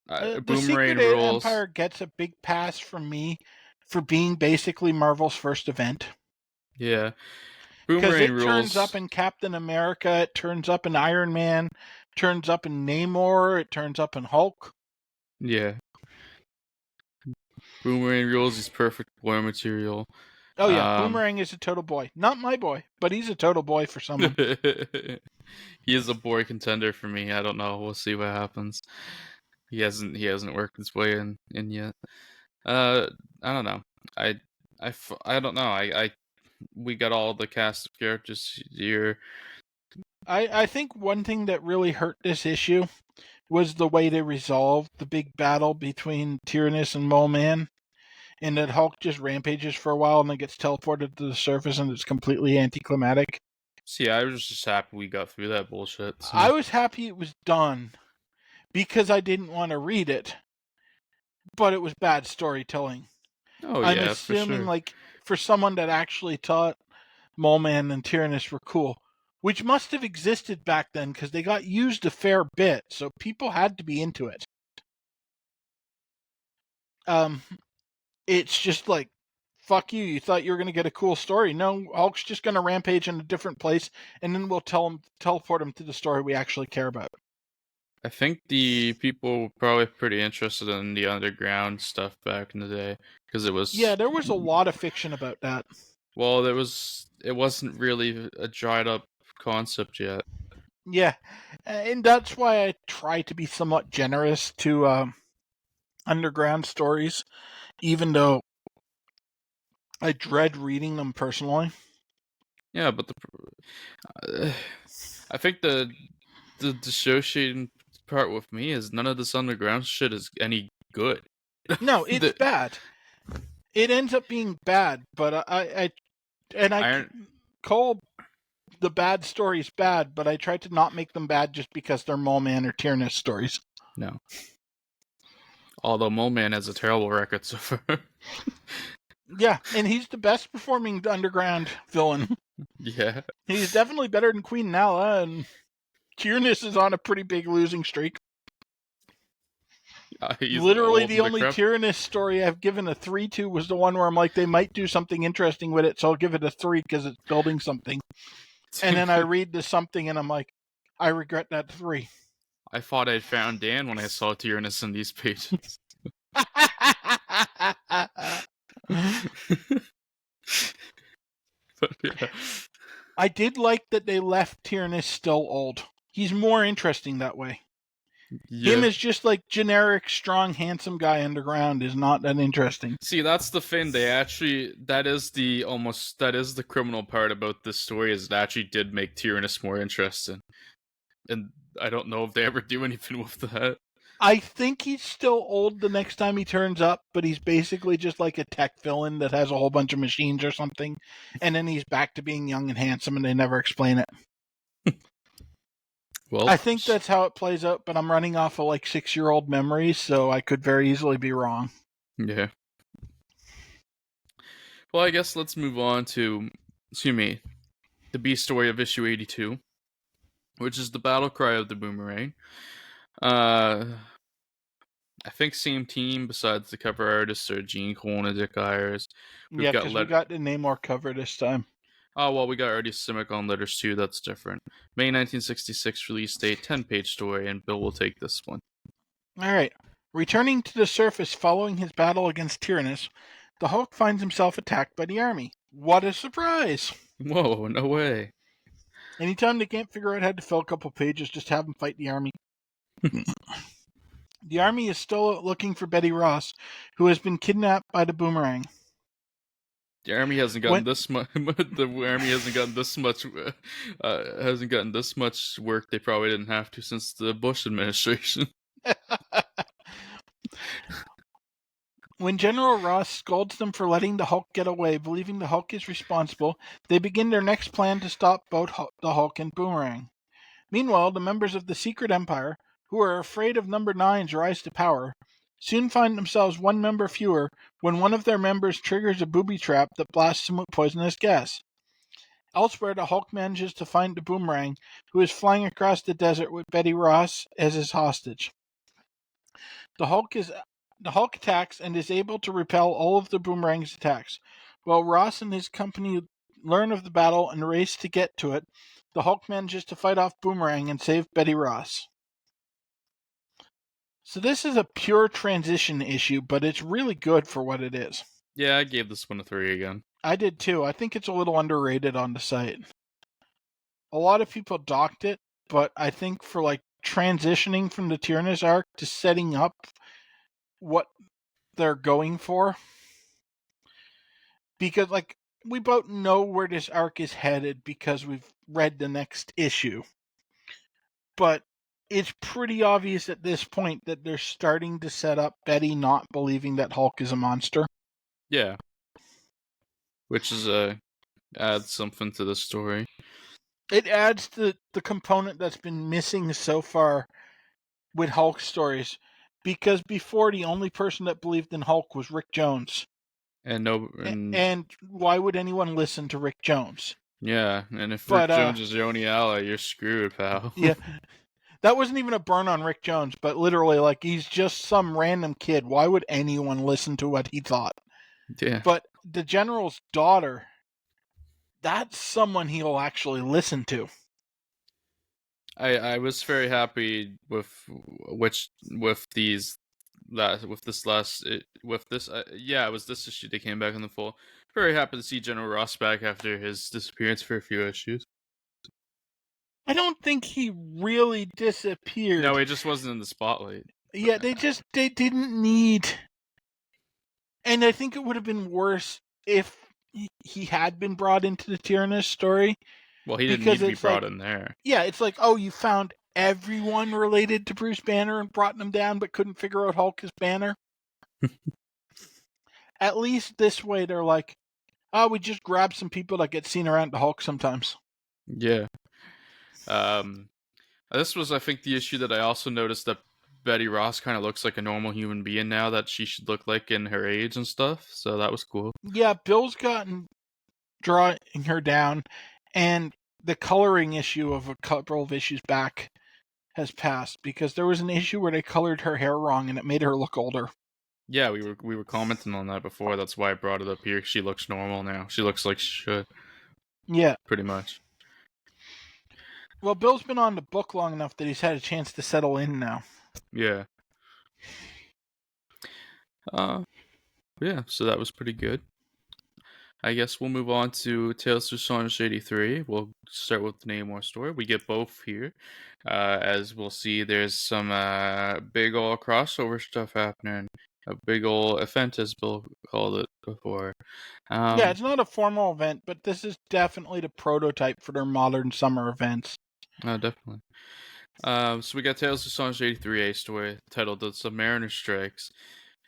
The Boomerang Secret rules. Empire gets a big pass from me for being basically Marvel's first event. Yeah. Because Boomerang it turns up rules. in Captain America, it turns up in Iron Man, turns up in Namor, it turns up in Hulk. Yeah. Boomerang rules is perfect boy material. Oh yeah, Boomerang is a total boy. Not my boy, but he's a total boy for someone. He is a boy contender for me. I don't know. We'll see what happens. He hasn't worked his way in yet. I don't know. I don't know. We got all the cast of characters here. I think one thing that really hurt this issue was the way they resolved the big battle between Tyrannus and Mole Man, and that Hulk just rampages for a while and then gets teleported to the surface and it's completely anticlimactic. See, I was just happy we got through that bullshit. So. I was happy it was done because I didn't want to read it, but it was bad storytelling. Oh I'm yeah, for assuming, sure. like, for someone that actually thought Mole Man and Tyrannus were cool, which must have existed back then because they got used a fair bit, so people had to be into it. It's just like, fuck you. You thought you were going to get a cool story. No, Hulk's just going to rampage in a different place, and then we'll teleport him to the story we actually care about. I think the people were probably pretty interested in the underground stuff back in the day because it was. Yeah, there was a lot of fiction about that. Well, it wasn't really a dried up concept yet. Yeah, and that's why I try to be somewhat generous to underground stories, even though I dread reading them personally. Yeah, but I think the dissociating part with me is none of this underground shit is any good. No, it's the bad. It ends up being bad, but I Iron call the bad stories bad, but I try to not make them bad just because they're Mole Man or Tyrannus stories. No. Although Mole Man has a terrible record so far. Yeah, and he's the best performing underground villain. Yeah. He's definitely better than Queen Nala, and Tyrannus is on a pretty big losing streak. He's Literally, old the and only decrepit. Tyrannus story I've given a 3 to was the one where I'm like, they might do something interesting with it, so I'll give it a 3 because it's building something. And then I read the something and I'm like, I regret that 3. I thought I'd found Dan when I saw Tyrannus in these pages. But yeah. I did like that they left Tyrannus still old. He's more interesting that way. Him Yeah. as just like generic, strong, handsome guy underground is not that interesting. See, that's the thing. That is the criminal part about this story is it actually did make Tyrannus more interesting. And I don't know if they ever do anything with that. I think he's still old the next time he turns up, but he's basically just like a tech villain that has a whole bunch of machines or something. And then he's back to being young and handsome and they never explain it. Well, I think that's how it plays out, but I'm running off of like 6-year-old memories, so I could very easily be wrong. yeah. Well, I guess let's move on to, the B story of issue 82, which is the battle cry of the boomerang. I think same team besides the cover artists are Gene Colan and Dick Ayers. Yeah, because we got the Namor cover this time. Oh, well, we got Artie Simic on letters too. That's different. May 1966 release date, 10-page story, and Bill will take this one. All right. Returning to the surface following his battle against Tyrannus, the Hulk finds himself attacked by the army. What a surprise! Whoa, no way. Anytime they can't figure out how to fill a couple pages, just have them fight the army. The army is still looking for Betty Ross, who has been kidnapped by the boomerang. The army hasn't gotten this much. The army hasn't gotten this much. Hasn't gotten this much work. They probably didn't have to since the Bush administration. When General Ross scolds them for letting the Hulk get away, believing the Hulk is responsible, they begin their next plan to stop both the Hulk and Boomerang. Meanwhile, the members of the Secret Empire, who are afraid of Number Nine's rise to power, soon find themselves one member fewer when one of their members triggers a booby trap that blasts them with poisonous gas. Elsewhere, the Hulk manages to find the Boomerang, who is flying across the desert with Betty Ross as his hostage. The Hulk attacks and is able to repel all of the Boomerang's attacks. While Ross and his company learn of the battle and race to get to it, the Hulk manages to fight off Boomerang and save Betty Ross. So this is a pure transition issue, but it's really good for what it is. Yeah, I gave this one a 3 again. I did too. I think it's a little underrated on the site. A lot of people docked it, but I think for like transitioning from the Tyrannus arc to setting up what they're going for, because like we both know where this arc is headed because we've read the next issue, but it's pretty obvious at this point that they're starting to set up Betty not believing that Hulk is a monster. Yeah, which is adds something to the story. It adds the component that's been missing so far with Hulk stories, because before the only person that believed in Hulk was Rick Jones. And why would anyone listen to Rick Jones? Yeah, and if Rick Jones is your only ally, you're screwed, pal. Yeah. That wasn't even a burn on Rick Jones, but literally, like, he's just some random kid. Why would anyone listen to what he thought? Yeah. But the general's daughter, that's someone he'll actually listen to. I was very happy with this issue they came back in the fall. Very happy to see General Ross back after his disappearance for a few issues. I don't think he really disappeared. No, he just wasn't in the spotlight. Yeah, they didn't need, and I think it would have been worse if he had been brought into the Tyrannus story. Well, he didn't need to be brought in there. Yeah, it's like, oh, you found everyone related to Bruce Banner and brought them down, but couldn't figure out Hulk as Banner. At least this way, they're like, oh, we just grab some people that get seen around the Hulk sometimes. Yeah. This was, I think, the issue that I also noticed that Betty Ross kind of looks like a normal human being now that she should look like in her age and stuff. So that was cool. Yeah, Bill's gotten drawing her down, and the coloring issue of a couple of issues back has passed because there was an issue where they colored her hair wrong and it made her look older. Yeah, we were commenting on that before. That's why I brought it up here. She looks normal now. She looks like she should. Yeah. Pretty much. Well, Bill's been on the book long enough that he's had a chance to settle in now. Yeah. Yeah, so that was pretty good. I guess we'll move on to Tales of Astonish 83. We'll start with the Namor story. We get both here. As we'll see, there's some big ol' crossover stuff happening. A big ol' event, as Bill called it before. Yeah, it's not a formal event, but this is definitely the prototype for their modern summer events. Oh, definitely. So we got Tales of Astonish 83A story titled The Submariner Strikes.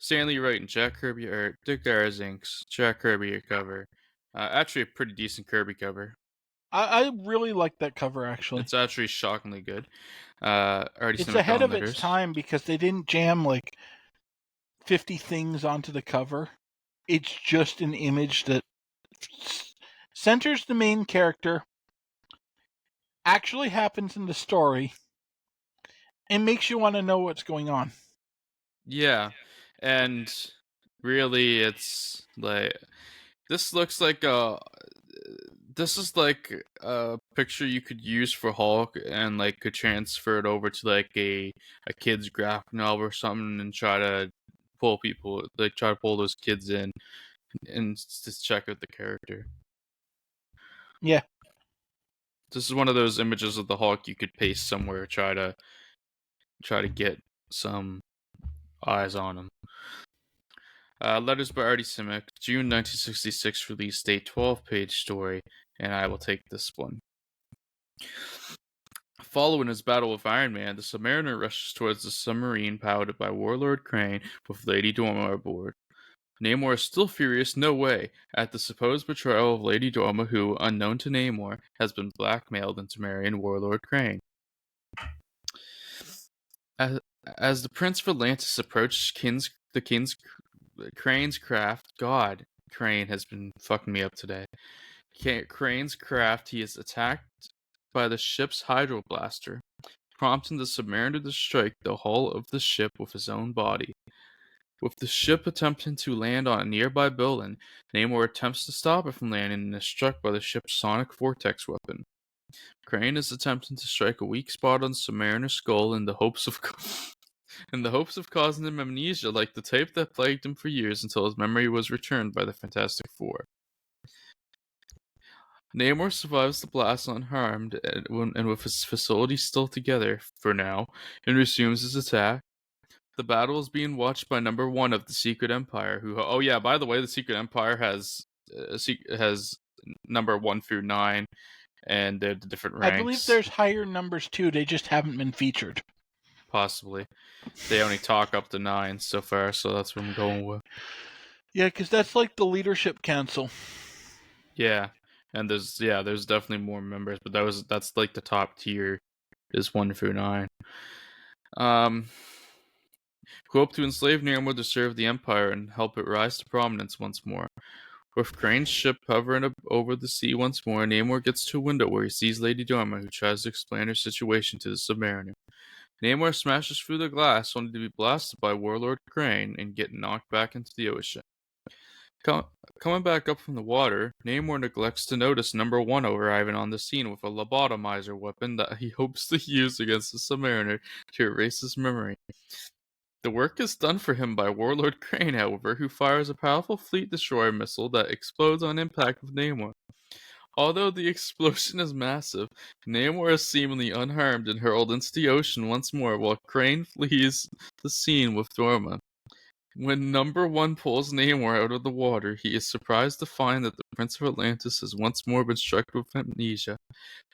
Stanley Wright and Jack Kirby art, Dick Ayers inks, Jack Kirby cover. Actually, a pretty decent Kirby cover. I really like that cover, actually. It's actually shockingly good. It's ahead of its time because they didn't jam like 50 things onto the cover. It's just an image that centers the main character, actually happens in the story, and makes you want to know what's going on. Yeah, and really, it's like this looks like this is like a picture you could use for Hulk and like could transfer it over to like a kid's graphic novel or something and try to pull those kids in and just check out the character. Yeah. This is one of those images of the Hulk you could paste somewhere, try to get some eyes on him. Letters by Artie Simic, June 1966 release date, 12-page story, and I will take this one. Following his battle with Iron Man, the Submariner rushes towards the submarine piloted by Warlord Crane with Lady Dorma aboard. Namor is still furious, no way, at the supposed betrayal of Lady Dorma who, unknown to Namor, has been blackmailed into marrying Warlord Crane. As the Prince of Atlantis approaches Crane's craft, God, Crane has been fucking me up today. Crane's craft, he is attacked by the ship's hydroblaster, prompting the Submariner to strike the hull of the ship with his own body. With the ship attempting to land on a nearby building, Namor attempts to stop it from landing and is struck by the ship's sonic vortex weapon. Crane is attempting to strike a weak spot on Submariner's skull in the hopes of causing him amnesia like the type that plagued him for years until his memory was returned by the Fantastic Four. Namor survives the blast unharmed and with his facilities still together, for now, and resumes his attack. The battle is being watched by number 1 of the Secret Empire, who... Oh yeah, by the way, the Secret Empire has number 1 through 9, and they're the different ranks. I believe there's higher numbers too, they just haven't been featured. Possibly. They only talk up to 9 so far, so that's what I'm going with. Yeah, because that's like the Leadership Council. Yeah, and there's definitely more members, but that's like the top tier is 1 through 9. Who hope to enslave Namor to serve the Empire and help it rise to prominence once more. With Crane's ship hovering over the sea once more, Namor gets to a window where he sees Lady Dorma, who tries to explain her situation to the Submariner. Namor smashes through the glass, only to be blasted by Warlord Crane and get knocked back into the ocean. Coming back up from the water, Namor neglects to notice number 1 arriving on the scene with a lobotomizer weapon that he hopes to use against the Submariner to erase his memory. The work is done for him by Warlord Crane, however, who fires a powerful fleet destroyer missile that explodes on impact with Namor. Although the explosion is massive, Namor is seemingly unharmed and hurled into the ocean once more while Crane flees the scene with Dorma. When number 1 pulls Namor out of the water, he is surprised to find that the Prince of Atlantis has once more been struck with amnesia.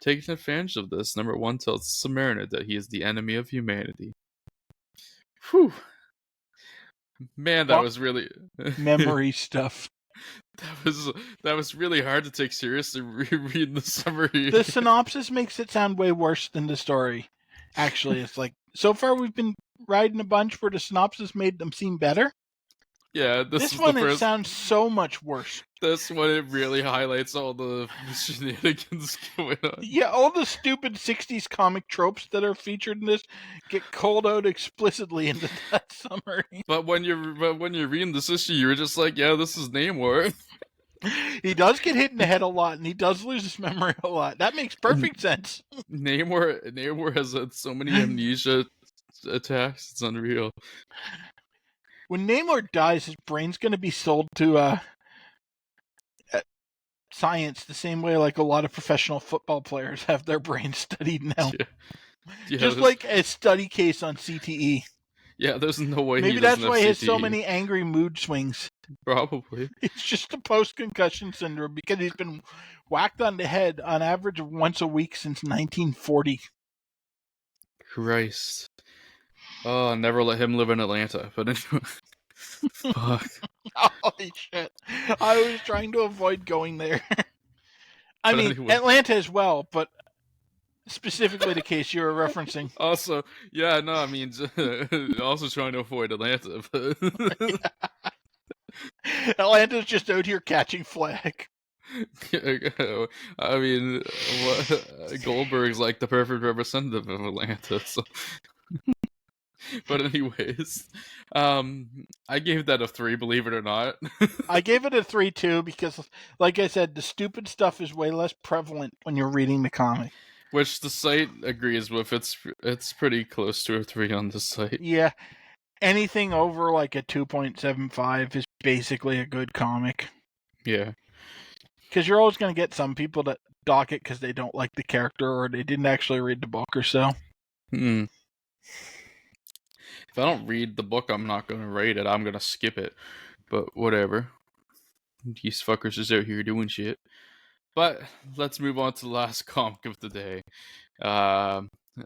Taking advantage of this, number 1 tells Submariner that he is the enemy of humanity. Whew. Man, that was really... memory stuff. That was really hard to take seriously rereading the summary. The synopsis makes it sound way worse than the story. Actually, it's like, so far we've been riding a bunch where the synopsis made them seem better. Yeah, this one it sounds so much worse. This one, it really highlights all the shenanigans going on. Yeah, all the stupid 60s comic tropes that are featured in this get called out explicitly into that summary. But when you're reading this issue, you're just like, yeah, this is Namor. He does get hit in the head a lot, and he does lose his memory a lot. That makes perfect sense. Namor has had so many amnesia attacks, it's unreal. When Namor dies, his brain's going to be sold to science the same way like a lot of professional football players have their brains studied now. Yeah, just like a study case on CTE. Yeah, there's no way Maybe that's why he has so many angry mood swings. Probably. It's just a post-concussion syndrome because he's been whacked on the head on average of once a week since 1940. Christ. Oh, never let him live in Atlanta. But anyway. Fuck. Holy shit. I was trying to avoid going there. Anyway. Atlanta as well, but specifically the case you were referencing. Also, yeah, no, I mean, also trying to avoid Atlanta. But... Atlanta's just out here catching flag. I mean, Goldberg's like the perfect representative of Atlanta, so... But anyways, I gave that a 3, believe it or not. I gave it a 3 too because, like I said, the stupid stuff is way less prevalent when you're reading the comic. Which the site agrees with. It's pretty close to a 3 on the site. Yeah, anything over like a 2.75 is basically a good comic. Yeah, because you're always going to get some people that dock it because they don't like the character or they didn't actually read the book or so. If I don't read the book, I'm not going to rate it. I'm going to skip it. But whatever. These fuckers is out here doing shit. But let's move on to the last comic of the day.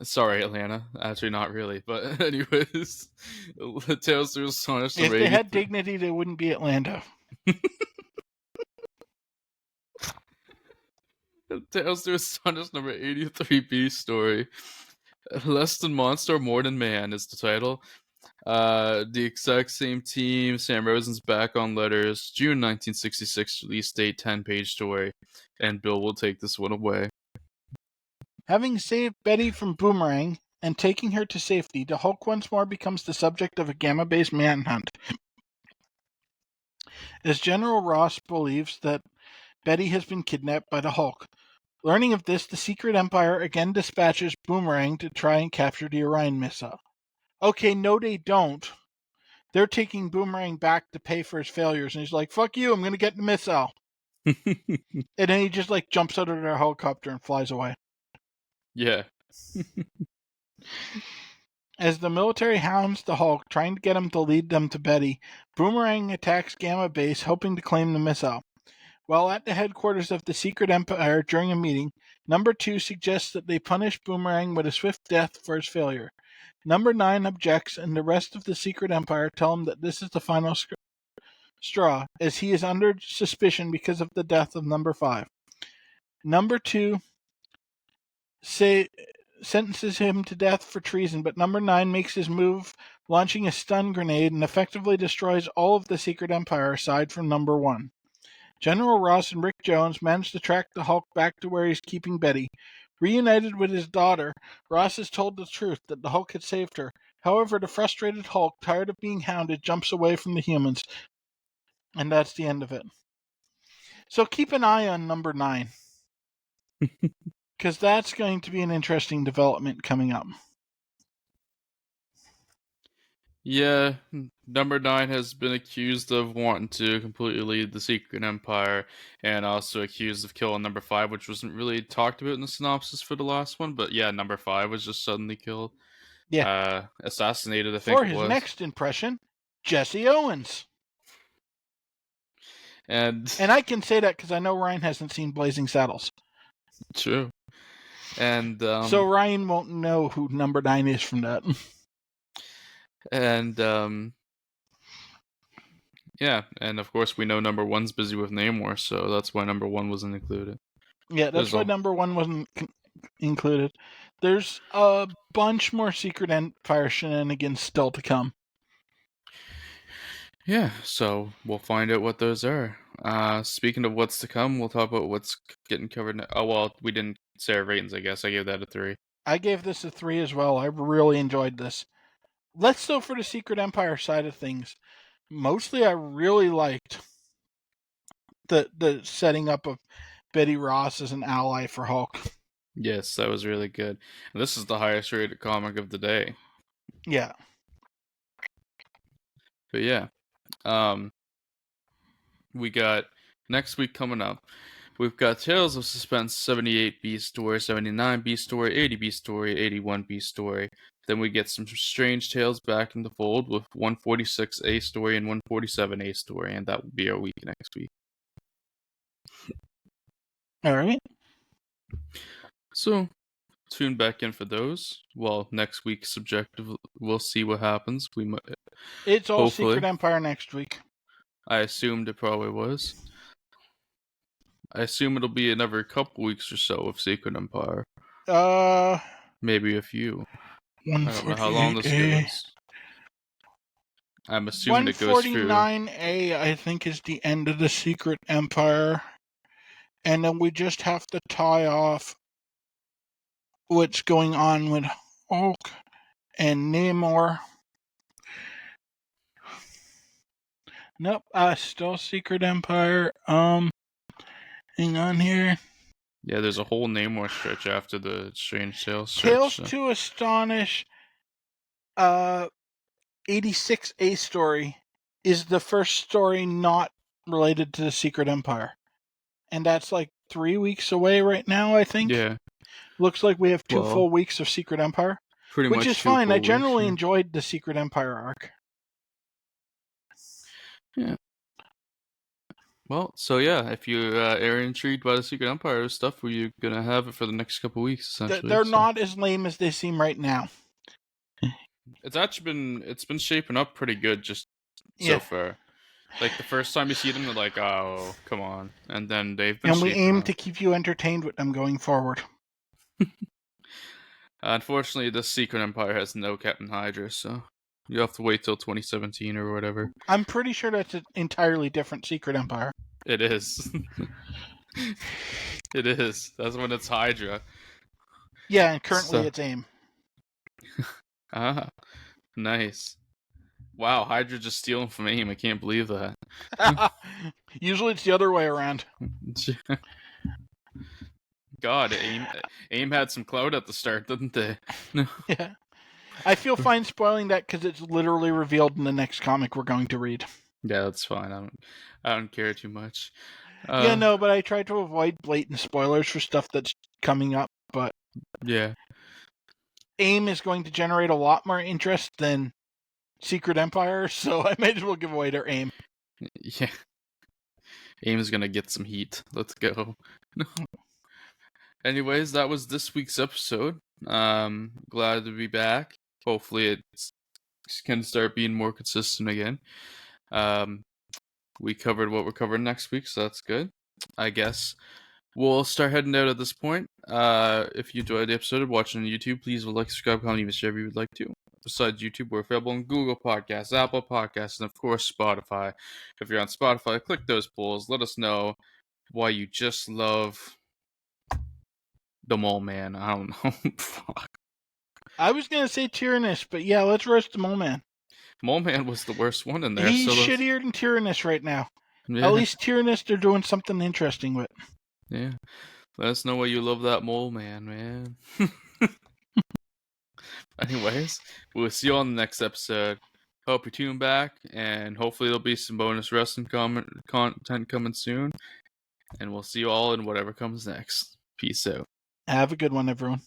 Sorry, Atlanta. Actually, not really. But anyways, Tales to Astonish If number they had 83. dignity, they wouldn't be Atlanta. Tales to Astonish number 83B story. Less than monster, more than man is the title. The exact same team. Sam Rosen's back on letters. June 1966 release date, 10-page story. And Bill will take this one away. Having saved Betty from Boomerang and taking her to safety, the Hulk once more becomes the subject of a Gamma-based manhunt. As General Ross believes that Betty has been kidnapped by the Hulk. Learning of this, the Secret Empire again dispatches Boomerang to try and capture the Orion missile. Okay, no they don't. They're taking Boomerang back to pay for his failures, and he's like, fuck you, I'm gonna get the missile. And then he just jumps out of their helicopter and flies away. Yeah. As the military hounds the Hulk, trying to get him to lead them to Betty, Boomerang attacks Gamma Base, hoping to claim the missile. While at the headquarters of the Secret Empire during a meeting, Number 2 suggests that they punish Boomerang with a swift death for his failure. Number 9 objects, and the rest of the Secret Empire tell him that this is the final straw, as he is under suspicion because of the death of Number 5. Number 2 sentences him to death for treason, but Number 9 makes his move, launching a stun grenade, and effectively destroys all of the Secret Empire aside from Number 1. General Ross and Rick Jones manage to track the Hulk back to where he's keeping Betty. Reunited with his daughter, Ross is told the truth that the Hulk had saved her. However, the frustrated Hulk, tired of being hounded, jumps away from the humans. And that's the end of it. So keep an eye on Number 9. Because that's going to be an interesting development coming up. Yeah, Number 9 has been accused of wanting to completely lead the Secret Empire, and also accused of killing Number 5, which wasn't really talked about in the synopsis for the last one, but yeah, Number 5 was just suddenly killed. Yeah. Assassinated, I think For it his was. next impression, Jesse Owens. And I can say that because I know Ryan hasn't seen Blazing Saddles. True. And so Ryan won't know who Number 9 is from that. And yeah, and of course we know Number 1's busy with Namor, so that's why Number 1 wasn't included. Yeah, that's why Number 1 wasn't included. There's a bunch more Secret Empire shenanigans still to come. Yeah, so we'll find out what those are. Speaking of what's to come, we'll talk about what's getting covered now. Oh, well, we didn't say our ratings, I guess. I gave that a 3. I gave this a 3 as well. I really enjoyed this. Let's go for the Secret Empire side of things. Mostly I really liked the setting up of Betty Ross as an ally for Hulk. Yes, that was really good. And this is the highest rated comic of the day. Yeah. But yeah. We got next week coming up. We've got Tales of Suspense 78 B story, 79 B story, 80 B story, 81 B story. Then we get some Strange Tales back in the fold with 146 A story and 147 A story, and that will be our week next week. All right. So tune back in for those. Well, next week's subjective, we'll see what happens. We might. It's all hopefully. Secret Empire next week. I assumed it probably was. I assume it'll be another couple weeks or so of Secret Empire. Maybe a few. I don't know how long this goes. I'm assuming it goes through. 149A, I think, is the end of the Secret Empire. And then we just have to tie off what's going on with Hulk and Namor. Nope, still Secret Empire. Hang on here. Yeah, there's a whole Namor stretch after the Strange Tales stretch. Tales to Astonish 86A story is the first story not related to the Secret Empire. And that's 3 weeks away right now, I think. Yeah. Looks like we have 2 full weeks of Secret Empire. Pretty much. Which is fine. I generally enjoyed the Secret Empire arc. Yeah. Well, so yeah, if you are intrigued by the Secret Empire stuff, we're gonna have it for the next couple weeks, essentially. They're So not as lame as they seem right now. it's actually been shaping up pretty good just so Yeah. far. Like the first time you see them, they're like, "Oh, come on," and then they've been And we shaping aim up. to keep you entertained with them going forward. Unfortunately, the Secret Empire has no Captain Hydra, so you have to wait till 2017 or whatever. I'm pretty sure that's an entirely different Secret Empire. It is. It is. That's when it's Hydra. Yeah, and currently So, it's AIM. nice. Wow, Hydra just stealing from AIM. I can't believe that. Usually it's the other way around. God, AIM had some clout at the start, didn't they? Yeah. I feel fine spoiling that because it's literally revealed in the next comic we're going to read. Yeah, that's fine. I don't care too much. Yeah, no, but I try to avoid blatant spoilers for stuff that's coming up, but Yeah. AIM is going to generate a lot more interest than Secret Empire, so I might as well give away their AIM. Yeah. AIM is gonna get some heat. Let's go. Anyways, that was this week's episode. Glad to be back. Hopefully it can start being more consistent again. We covered what we're covering next week, so that's good. I guess we'll start heading out at this point. If you enjoyed the episode of watching on YouTube, please like, subscribe, comment, even share if you would like to. Besides YouTube, we're available on Google Podcasts, Apple Podcasts, and of course Spotify. If you're on Spotify, click those polls. Let us know why you just love the Mole Man. I don't know. Fuck. I was going to say Tyrannus, but yeah, let's roast the Mole Man. Mole Man was the worst one in there. He's so shittier than Tyrannus right now. Yeah. At least Tyrannus they're doing something interesting with. Yeah. Let us know why you love that Mole Man. Anyways, we'll see you on the next episode. Hope you tune back, and hopefully there'll be some bonus wrestling content coming soon. And we'll see you all in whatever comes next. Peace out. Have a good one, everyone.